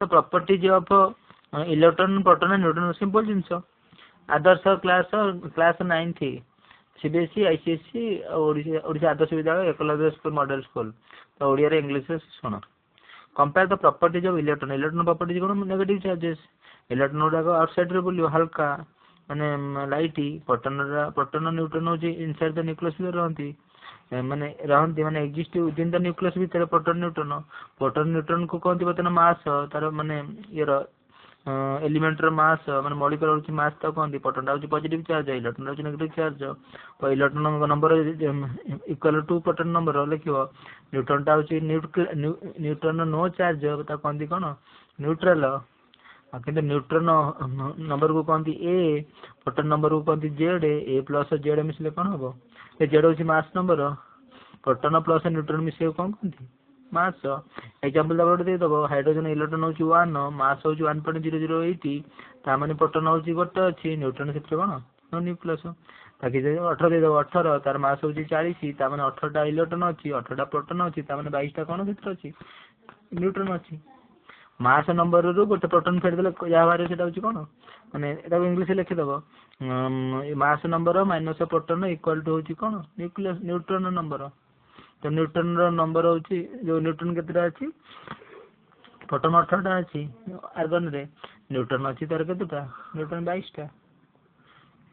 properties of electron, proton and neutron simple जिनस Adarsha class 9th CBSE ICSE Odisha Adarsha Vidyalaya Eklavya school model school तो ओडिया रे English सुन compare the properties of electron electron properties कोन negative charges electron गुडा outside रे बोलियो हल्का माने लाइट प्रोटॉन न्यूट्रॉन हो इनसाइड द न्यूक्लियस रहंती माने एक्जिस्ट विदिन द न्यूक्लियस भीतर प्रोटॉन न्यूट्रॉन को कहते बतन मास तार माने यार एलिमेंट मास माने मॉलिक्यूल होची मास तो कहते प्रोटॉन होची पॉजिटिव चार्ज इलेक्ट्रॉन होची नेगेटिव चार्ज तो electron number equal to proton number लिखिबो न्यूट्रॉन टा होची न्यूट्रॉन नो चार्ज ता कहते कोन न्यूट्रल किंतु न्यूट्रॉन नंबर को कहते ए प्रोटॉन नंबर को कहते जेड ए प्लस जेड मिसले कोन हबो ए जेड होची mass number proton plus neutron मिसे कोन कहते मास एग्जांपल दबड़ दे दबो हाइड्रोजन इलेक्ट्रॉन होची 1 मास होची 1.0080 ता माने प्रोटॉन होची गोटे अछि न्यूट्रॉन क्षेत्र कोन नो न्यूक्लियस ताकि 18 दे दबो 18 तार मास होची 40 ता माने 18 टा इलेक्ट्रॉन अछि 18 टा प्रोटॉन अछि ता माने 22 टा कोन क्षेत्र अछि न्यूट्रॉन अछि मास नंबर रो गोटे प्रोटॉन फेर देले या बारे सेटा होची कोन माने एटा इंग्लिश लिखि दबो mass number minus proton equal to होची कोन न्यूक्लियस न्यूट्रॉन नंबर तो न्यूट्रॉन रो नंबर होची जो न्यूट्रॉन केतेटा अछि प्रोटॉन 18 टा अछि आर्गन रे न्यूट्रॉन अछि तार केतेटा न्यूट्रॉन 22 टा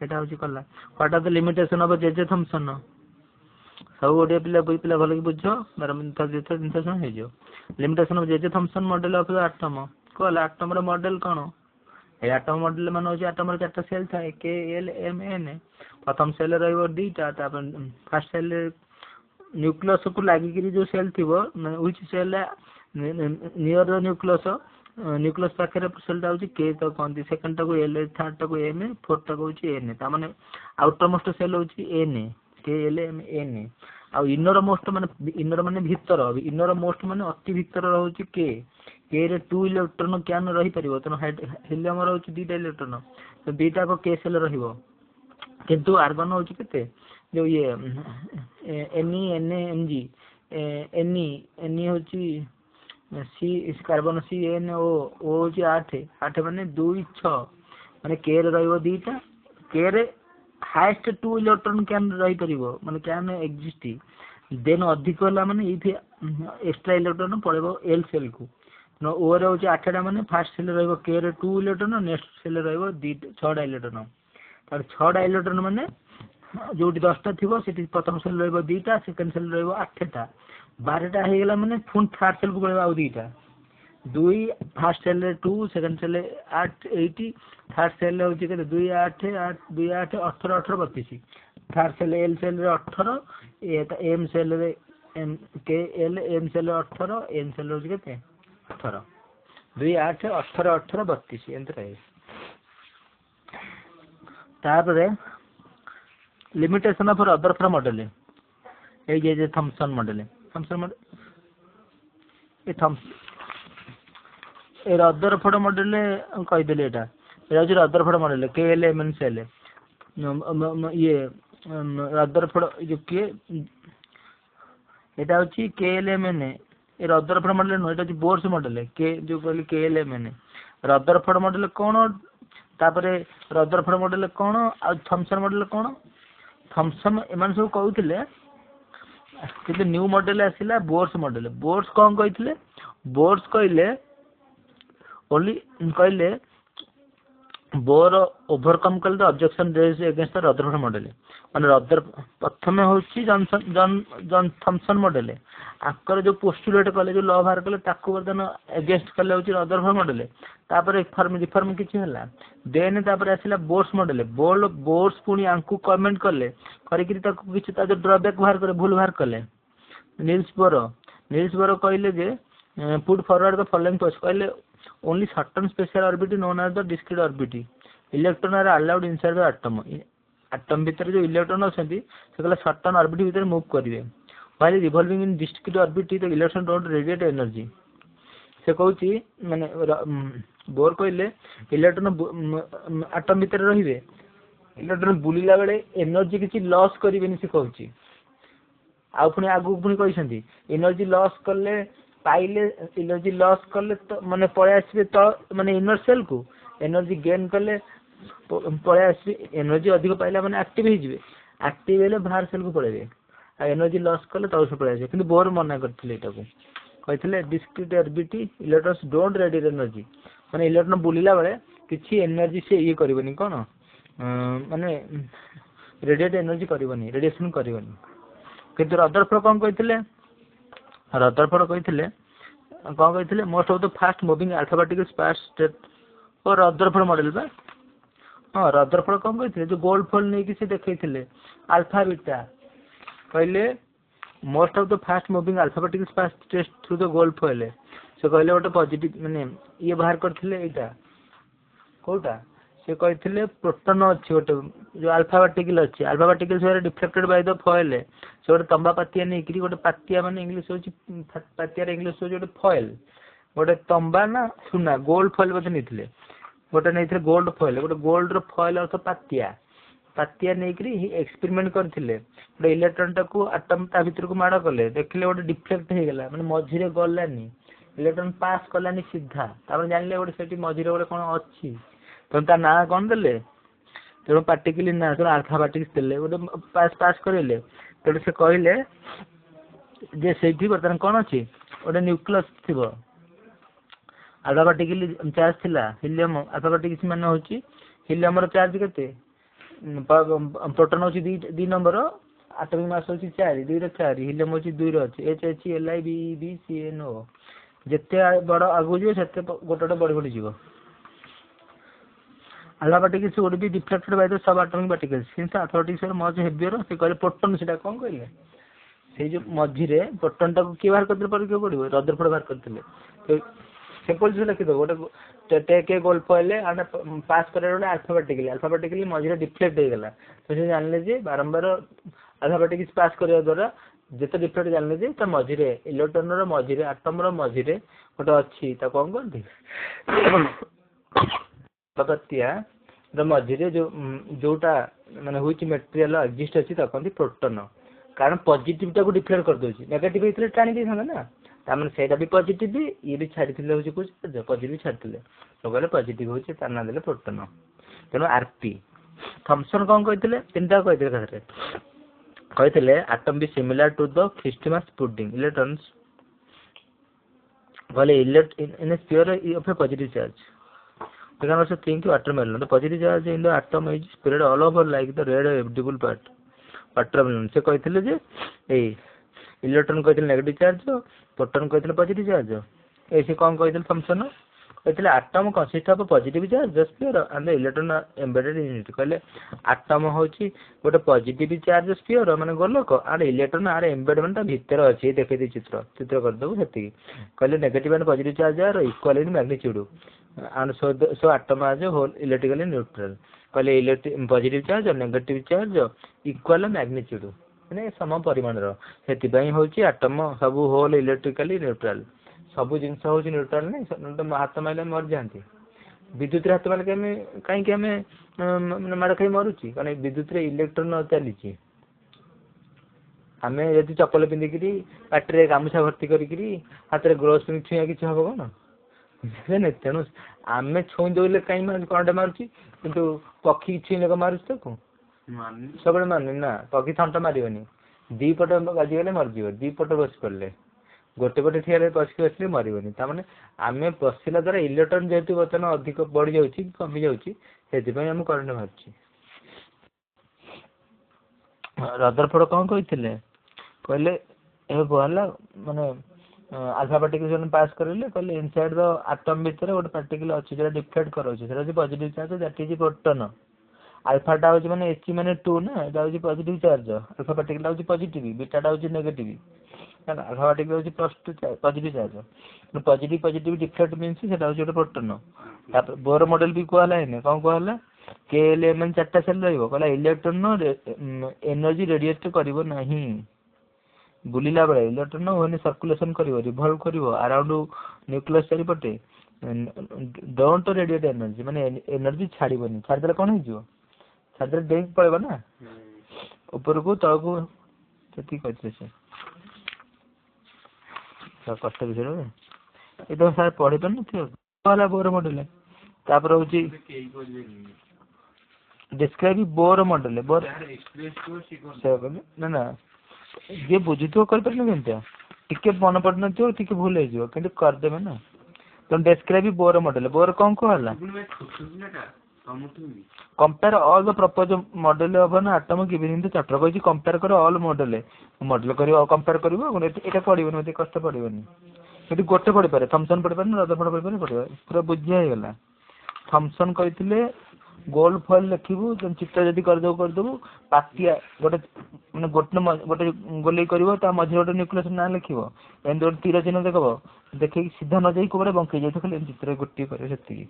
एटा होची कला what are the limitation of J Thomson सब ओडे पिला भलो कि बुझो बारम जेते इंटरेस्ट हे जो limitation of J Thomson model of the atom कोला एटम रो मॉडल कोन ए एटम मॉडल माने होची एटम रो चारटा सेल थाए के एल एम एन प्रथम सेल रहइबो डीटा तापर फर्स्ट सेल न्यूक्लियस को लागि कि जो सेल थिबो which shell near the nucleus पाखरे सेल ता होची के तो कोनती सेकंड टा को एल थर्ड टा को एम फोर्थ टा को होची एन ता माने आउटर मोस्ट सेल होची एन के एल एम एन आ इनर मोस्ट माने भीतर मोस्ट माने अति भीतर रहउची के रे 2 इलेक्ट्रॉन क्यान रही परिबो तनो हीलियम रहउची 2 इलेक्ट्रॉन तो 2 टा को के सेल रहिबो किंतु आर्गन होची केते जो ये एनी एन एम जी एनी होची सी इस कार्बन सी एन ओ होची 8 माने 2 6 माने के रे रहइबो 2 टा के रे हाईएस्ट 2 इलेक्ट्रॉन कैन रही परिबो माने कैन एग्जिस्ट देन अधिक होला माने इथे एक्स्ट्रा इलेक्ट्रॉन पड़ेबो एल सेल को नो ओ रे होची 8 टा माने फर्स्ट सेल रहइबो के रे 2 इलेक्ट्रॉन नेक्स्ट सेल रहइबो 6 टा इलेक्ट्रॉन तार 6 टा इलेक्ट्रॉन माने जो 10 टा थिबो सेठी प्रथम सेल रहइबो 2 टा सेकंड सेल रहइबो 8 टा 12 टा हे गेला माने फुन थर्ड सेल को पड़ेबो 2 टा 2 फर्स्ट सेल रे 2 सेकंड सेल 8 80 थर्ड सेल होची के 2 8 8 2 8 18 18 32 थर्ड सेल एल सेल रे 18 एम सेल रे M K L M shell 18 N shell होची के 18 2 8 18 18 32 एंत रहे तापरे limitation of Rutherford model ए जे थॉमसन मॉडल ए अदर फ्रॉम मॉडल कहि देले एटा ए जो Rutherford model K L M N shell ये अदर फ्रॉम जो के एटा होची के एल एम एन ए अदर फ्रॉम मॉडल नो एटा होची बोर्स मॉडल के जो कहली K L M N Rutherford model कोन तापरे अदर फ्रॉम मॉडल कोन आ थॉमसन मॉडल कोन थॉमसन एमान सब कहउथिले कि न्यू मॉडल आसिला बोर्स कौन कहथिले बोर्स कहले ओनली कहले बोर ओवरकम कल the objection raised against the Rutherford model माने रदर प्रथमे होची जॉन थॉमसन मॉडल आकर जो पोस्टुलेट कले जो लॉ बाहर कले ताको वर्तन अगेंस्ट कले होची रदरफोर्ड मॉडल तापर रिफॉर्म किछि हला देन तापर आसिला बोर्स मॉडल बोर्स पुनी आंकु कमेंट कले करिकि ताको किछि ता जो ड्रॉबैक बाहर करे भूल बाहर कले नील्स बोरो कहले जे put forward the following post कहले only certain special orbit known as the discrete orbit electron are allowed inside the atom भीतर जो इलेक्ट्रॉन अछंती से कहला certain orbit भीतर मूव करिवे while revolving in discrete orbit the electron don't radiate energy से कहूची माने bore कहले इलेक्ट्रॉन एटम भीतर रहिवे इलेक्ट्रॉन बुलिला बेले एनर्जी किछि लॉस करिवेनी से कहूची आ पुनी आगु पुनी कहिसंती एनर्जी लॉस करले पाइले एनर्जी लॉस कले तो माने पळे आसबे तो माने इनर सेल को एनर्जी गेन कले पळे आसबे एनर्जी अधिक पाइला माने एक्टिव हो जिवे एक्टिव हेले बाहर सेल को पळेबे आ एनर्जी लॉस कले तो से पळे आसे किंतु बोर मना करथिले एटा को कहथिले discrete ability electrons don't radiate energy माने इलेक्ट्रॉन बुलिला बेले किछि एनर्जी से ये करबनी कोन माने रेडिएट एनर्जी करबनी रेडिएशन करबनी किंतु रदरफोर्ड कोन कहथिले रदरफोर्ड कहथिले कोन कहथिले most of the fast moving alphabetical pass straight और रदरफोर्ड मॉडल बा हां रदरफोर्ड कोन कहथिले जो गोल्ड फॉल नै कि से देखैथिले अल्फा बीटा कहले most of the fast moving alphabetical sparse test through the gold foil से कहले गोटे पॉजिटिव माने ये बाहर करथिले एटा कोटा से कहथिले प्रोटॉन अछि गोटे जो अल्फा पार्टिकल अछि अल्फा पार्टिकल से डिफ्लेक्टेड बाय द फॉइल से गोटे तंबा पातिया नै कि गोटे पातिया माने इंग्लिश होछि पातिया रे इंग्लिश होछि गोटे फॉइल गोटे तंबा ना सुना गोल्ड फॉइल बते नैथिले गोटे नैथिले गोल्ड फॉइल गोटे गोल्ड रो फॉइल अर्थ पातिया पातिया नै कि एक्सपेरिमेंट करथिले गोटे इलेक्ट्रॉन टा को एटम ता भीतर को माडा करले देखले गोटे डिफ्लेक्ट हे गेला माने मझिरे गलानी इलेक्ट्रॉन पास कलानी सीधा तापर जानले गोटे सेठी मझिरे गोटे कोन अछि तो ता ना कोन देले तेणु पार्टिकल ना तो अल्फा पार्टिकल देले गोटे पास पास करेले तेणु से कहले जे सेठी बर्तन कोन अछि गोटे न्यूक्लियस थिबो अल्फा पार्टिकल चार्ज थिला हीलियम अल्फा पार्टिकल माने होछि हीलियम रो चार्ज केते प्रोटॉन होछि 2 नंबर एटॉमिक मास होछि 4 2 रो 4 हीलियम होछि 2 रो अछि HHLiBeCNO जेते बड़ आगु जे सेते गोटे बड़ बड़ जीवो alpha particles would be deflected by the subatomic particles since alpha particles are much heavier से कहले प्रोटॉन सेटा कोन कहले से जो मझिरे प्रोटॉन टा को के बाहर करते पर के पड़िबो रदरफोर्ड बाहर करथिले तो सिंपल से लिखि दो गोटे take a gold foil and pass करे गोटे अल्फा पार्टिकल मझिरे डिफ्लेक्ट हो गेला तो से जानले जे बारंबार अल्फा पार्टिकल्स पास करया द्वारा जेते डिफ्लेक्ट जानले जे त मझिरे इलेक्ट्रॉन रो मझिरे एटम रो मझिरे गोटे अछि त कोन करथि पकतिया द मझिरे जो जोटा माने हुच मटेरियल एक्जिस्ट अछि त कोन प्रोटॉन कारण पॉजिटिव टा को डिफ्लेक्ट कर दोछि नेगेटिव इतले टाणी दे छन ना ता माने सेटा भी पॉजिटिव भी ये भी छाडी थिले होछि कुछ पॉजिटिव छाडी थिले तो कहले पॉजिटिव होछि ता ना देले प्रोटॉन तेनो आरपी थॉमसन कोन कहथिले तीनटा कहथिले कहरे कहथिले atom be similar to the Christmas pudding electrons कहले elect in a sphere of a positive charge we can also think watermelon the positive charge in the atom is spread all over like the red edible part watermelon से कहथिले जे ए electron कहथिले negative charge proton कहथिले positive charge ऐसे कोन कहथिले function कहथिले atom consist of positive charge sphere and the electron embedded in it कहले एटम होची गोटे पॉजिटिव चार्ज स्फीयर माने गोलक आर इलेक्ट्रॉन आर एम्बेडमेंट ता भीतर अछि देखै दे चित्र कर दबो हेती कहले negative and positive charge are equal in magnitude and so atom as a whole electrically neutral कहले इलेक्ट्रिक पॉजिटिव चार्ज और नेगेटिव चार्ज इक्वल मैग्नीट्यूड माने सम परिमाण रो हेति पई होची एटम सब होल इलेक्ट्रिकली न्यूट्रल सब जिंस होची न्यूट्रल नै तो हाथ माइले मर जानती विद्युत रे हाथ माइले के हमें काई के हमें मार खाई मरुची कने विद्युत रे इलेक्ट्रॉन चली छी हमें यदि चप्पल पिंदी करी पाटरे गामुछा भर्ती करी करी हाथ रे ग्लोव्स पिन छुया किछ हबो कोन नहीं तेणु आम छुई दे कहीं कौन मारुची किंतु पक्षी छुईले को मारुच ताको सब मानी ना पक्षी थंट मारिबनी दी पट बाजीगले मरज दी पट बस पड़े गोटे पटे ठिया पक्षी बसले मरबनी ताने आम बसला द्वारा इलेक्ट्रॉन जेहेतु बर्तमान अधिक बढ़ी जाऊँगी कमी जाऊँगी से आम करंट मार्च रदरफोर्ड कौन कहते कहले कहला माने अल्फा पार्टिकल पास करेले कहले इनसाइड द एटम भीतर गोटे पार्टिकल अछि जेटा डिफ्लेक्ट करोछि सेटा अछि positive charge that is proton alpha टा होछि माने H माने 2 ना एटा होछि पॉजिटिव चार्ज अल्फा पार्टिकल होछि पॉजिटिव बीटा टा होछि नेगेटिव है अल्फा पार्टिकल होछि +2 positive charge positive deflect means सेटा होछि गोटे प्रोटॉन तापर बोर मॉडल भी कहला है कोन कहला के एलिमेंट चारटा सेल रहइबो कहला इलेक्ट्रॉन एनर्जी रेडिएट करिवो नाही बुलिला बेले इलेक्ट्रॉन होने सर्कुलेशन करिवो रिवॉल्व करिवो अराउंड न्यूक्लियस चारिपटे डोंट रेडिएट एनर्जी माने एनर्जी छाड़ीबनी छाड़देले कोन हो जिवो छाड़देले डेक पळेबो ना ऊपर को तळ को केती कहते से कष्ट विषय ये तो सार पढ़ी पार बोर मॉडल तापर हूँ डिस्क्राइब बोर मॉडल बोर ना ना जी बुझु कर टिके मन पड़ न टे भूल हो करदे ना तो डिस्क्राइब बोर मॉडल बोर कौन कहला compare all the propose model of an atom given in the chapter कहि कंपेयर करो ऑल मॉडल मॉडल करियो कंपेयर करियो एटा पड़िबो न कष्ट पड़िबोनी एटी गोटे पड़ पारे थॉमसन पड़ पारे रदरफोर्ड पड़ पारे पड़िबो पूरा बुझिया हो गला थॉमसन कहिथिले गोल्ड फॉइल लिखिबू चित्र जदि कर देबू पाटिया गोटे माने गोटे गोले करिवो ता मझे गोटे न्यूक्लियस ना लिखिबो एंड गोटे तीर चिन्ह देखबो देखि सीधा न जाई कोबरे बंके जाई खाली चित्र गोटे करे सेति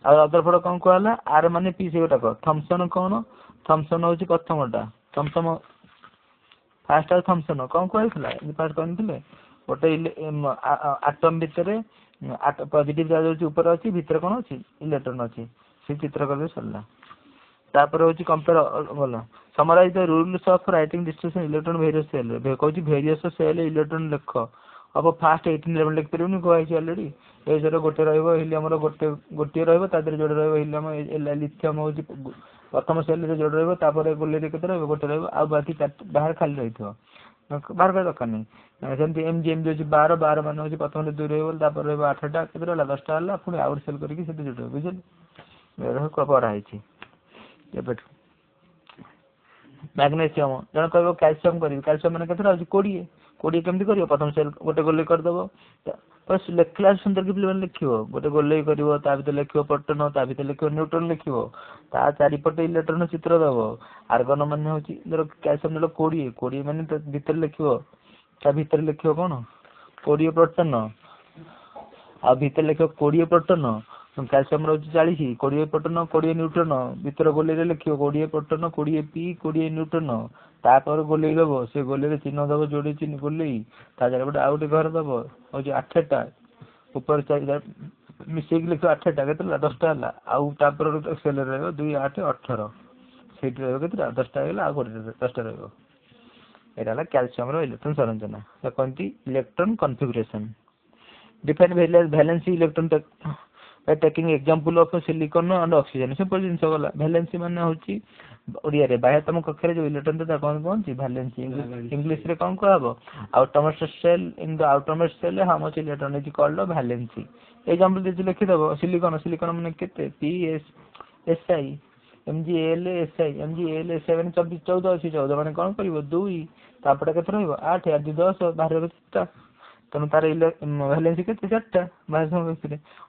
आ रदरफोर्ड कौन कहला आर माने पी से गोटा थॉमसन कौन थॉमसन होची प्रथमटा थॉमसन फास्ट आ थॉमसन कौन कहला फास्ट कहनथिले गोटे एटम भितर पॉजिटिव चार्ज ऊपर अच्छी भितर कौन अच्छी इलेक्ट्रॉन अच्छी से चित्र कर सरला तापर हूँ कंपेयर गला summarise the rules of writing distribution electron various shell कहूँ वेरियस सेल इलेक्ट्रॉन लिख अब फास्ट 18 11 लिख पारे कही अलरेडी ए जर गोटे हीलियम गोटे गोटे रोटे जोड़े हीलियम लिथियम हूँ प्रथम सेल जोड़े रोपर गोले के गोटे आ बाकी बाहर खाली रही बाहर कर दरकार नहीं सेमती एम जी 12 12 मान हूँ प्रथम 2 रही 8टा के 10टा है पुणी आउट सेल करके जोड़े बुझे पढ़ाई मैग्नेशियम जन कह कैल्शियम करी कैल्शियम मैंने के 20 20 केमती कर प्रथम सेल गोटे गोले करदेव लिखला सुंदर कि पे लिख गोटे गोले कर लिख प्रोटोन भर लिख न्यूट्रन लिख चारिपटे इलेक्ट्रोन चित्र दब आर्गन मान हूँ कैल्शियम 20 20 मान भर लिख भर लिख कौन 20 प्रोटोन आ भर लिख 20 प्रोटोन कैल्शियम रोज 40 20 प्रोटोन 20 न्यूट्रन भर गोले लिख 20 प्रोटोन 20 पी 20 न्यूट्रन तापर गोले दब से गोले चिन्ह दब जोड़े चिन्ह गोले चारिपटे आउ गए घर दब हूँ 8टा ऊपर मिसेक लिख 8टा के 10टा है आउपर सेल रहा 2 8 18 से 10टा है आ 10टा रहा कैल्शियम इलेक्ट्रॉन संरचना कहती electron configuration define valency electron taking example of silicon and oxygen simple जिनस गला वैलेंसी माने होची ओडिया रे बाह्यतम कक्षरे जो इलेक्ट्रॉन था कौन कौन सी वैलेंसी इंग्लिश रे कौन कहबो outermost shell in the outermost shell how much electron is called valency example दे लिखि दबो सिलिकॉन सिलिकॉन माने केते पी एस एस आई एमजीएल एसआई एमजीएल एसआई माने 24 14 80 14 माने कौन करिवो 2 तापटा केते रहइबो 8 8 10 12 7 तेणु तार वैलेंसी के 4टा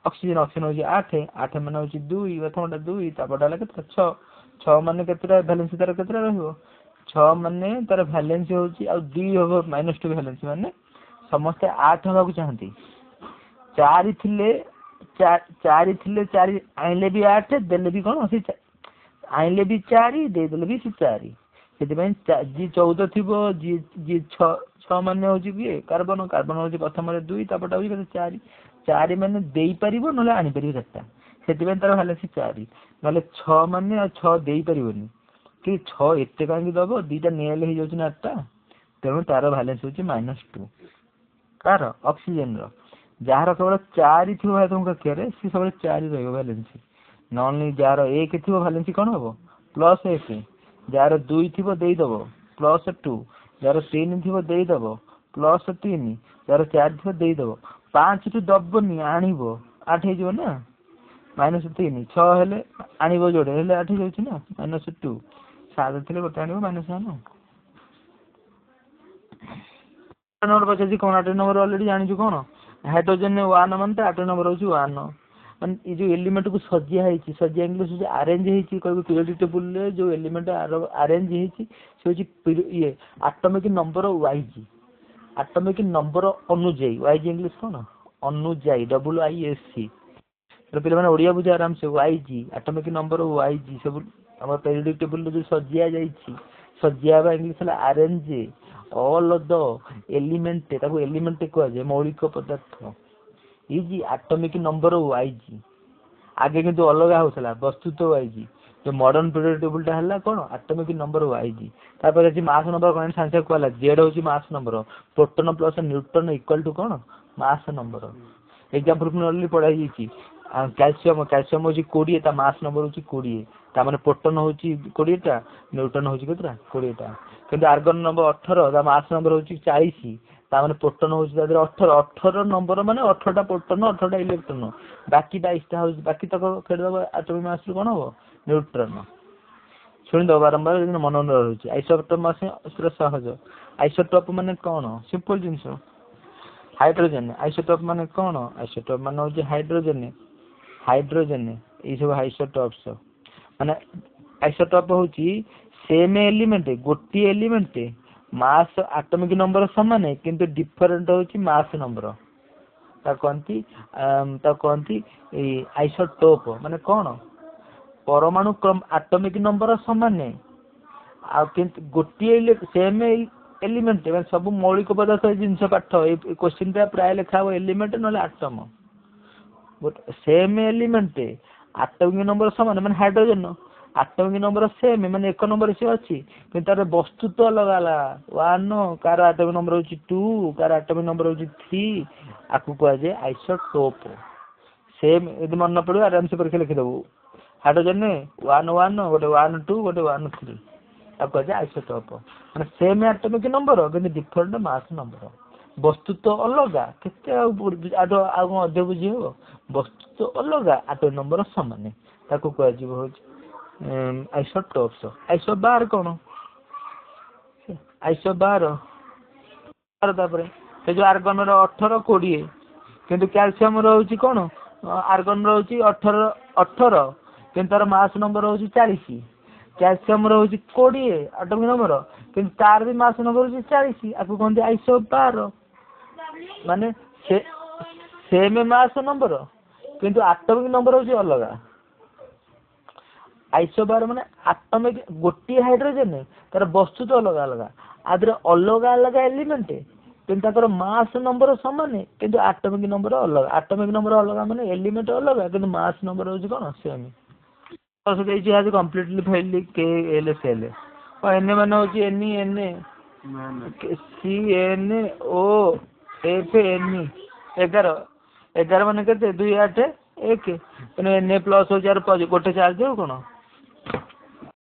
ऑक्सीजन ऑक्सीजन हूँ 8 8 मान हूँ 2 प्रथम 2 तापटा है के 6 6 मान के वैलेंसी तार के 6 मान तार वैलेंसी हूँ -2 वैलेंसी माने समस्ते 8 हवा चाहती 4 थे 4 आईले भी 8 देले भी कौन से आईले भी 4 देदेले भी 4 से जी 14 थी जी 6 मान हूँ किए कार्बन कार्बन हूँ प्रथम 2 तापटा हूँ 4 4 मान दे पार ना आनीपर 4टा से तार वैलेंसी 4 ना 6 मान 6 दे पारनि कि 6 एत कहीं दब 2टा नियल हो जाऊँ 8टा तेणु तार वैलेंसी हूँ -2 कार ऑक्सीजन जार केवल 4 थी तुम कक्षर सी सब 4 रैलेंसी नॉन जार 1 थी वैलेंसी कौन हम +1 जार 2 थी देदब +2 जार 3 थी देदब +3 जार 4 थी देदब 5 टू दबनी आणव 8 हो ना -3 6 हेले आणव जोड़े हेले 8 हो ना -2 7 थे गोटे आण -1 नंबर पचास कौन 8 नंबर अलरेडी जानी कौन हाइड्रोजन 1 मान 8 नंबर हूँ 1 मान ये जो एलिमेंट को सजिया सजिया इंग्लिश हूँ आरेंज कह पीरियडिक टेबुल जो एलिमेंट आरेंज ये atomic number wise atomic number अनुजाई वाइज इंग्लिश कौन अनुजाई WISC पे मैंने ओडिया बुझे आराम से वाइज एटॉमिक नंबर वाइज सब आम पीरियडिक टेबुल जो सजिया सजिया इंग्लिश है arrange all the element element कहुए मौलिक पदार्थ इज एटॉमिक नंबर वाइज आगे किंतु अलग होता वस्तुत्व वाइज जो मॉडर्न पीरियड टेबुलटा है कौन एटॉमिक नंबर वाइज तापर अछि मास नंबर कौन सांसे कहला जेड होची mass number proton plus neutron equal to कौन मास नंबर एग्जांपल पुन ऑलरेडी पढ़ाई जाईची कैल्शियम कैल्शियम होची 20 ता मास नंबर होची 20 ता माने प्रोटॉन होची 20 ता न्यूट्रॉन होची केतरा 20 ता किंतु आर्गन नंबर 18 ता मास नंबर होची 40 ता माने प्रोटॉन होची तादर 18 18 नंबर माने 18 टा प्रोटॉन 18 टा इलेक्ट्रॉन बाकी 22 टा होची बाकी तक फेड दबा एटॉमिक मास कोन हो न्यूट्रॉन सुन दो बारंबार मन मन रहउची आइसोटोप मास पूरा सहज आइसोटोप माने कोन सिंपल जिंस हाइड्रोजन आइसोटोप माने कोन आइसोटोप माने होची हाइड्रोजन हाइड्रोजन ये सब आइसोटोप्स माने आइसोटोप होची सेम एलिमेंट गोटी एलिमेंट मास एटॉमिक नंबर समान है किंतु डिफरेंट होची मास नंबर ता कोनती आइसोटोप माने कोन परमाणु क्रम एटॉमिक नंबर समान है आ किंतु गोटी सेम एलिमेंट माने सब मौलिक पदार्थ जिनस पाठ ए क्वेश्चन ता प्राय लिखा हो एलिमेंट नले atom same element atomic number समान माने हाइड्रोजन एटॉमिक नंबर सेम माने एक नंबर से अछि कि तार वस्तु तो अलग अलग 1 कार एटॉमिक नंबर होची 2 कार एटॉमिक नंबर होची 3 आकु को जे आइसोटोप सेम यदि मन न पड़ो आराम से परीक्षा लिखि दबो हाइड्रोजन 1 1 गोटे 1 2 गोटे 1 3 आकु जे आइसोटोप माने सेम एटॉमिक नंबर किंतु डिफरेंट मास नंबर वस्तु तो अलग केते आडो अधे बुझी हो वस्तु तो अलग एटॉमिक नंबर समान ताकू को जीव हो आइसोटोप्स आइसो बार कौन आइसो बार तापर से जो आर्गन रो 18 20 किंतु कैल्शियम रहउची कौन आर्गन रहउची 18 18 किंतु तार मास नंबर रहउची 40 कैल्शियम रहउची 20 एटॉमिक नंबर किंतु तार भी मास नंबर रहउची 40 आकु कोनते आइसो बार माने सेम मास नंबर किंतु एटॉमिक नंबर होची अलग आइसोबार माने एटॉमिक गोटी हाइड्रोजन तार वस्तु तो अलग अलग आदर अलग अलग एलिमेंट किंतु ताकर मास नंबर समान किंतु एटॉमिक नंबर अलग माने एलिमेंट अलग किंतु मास नंबर होची कोन सेम तो से जे आज कंप्लीटली फाइल के एल एस एल और एन माने होची N N C N O F N 11 11 माने केते 2 8 1 एन प्लस हो जार गोटे चार्ज हो कोन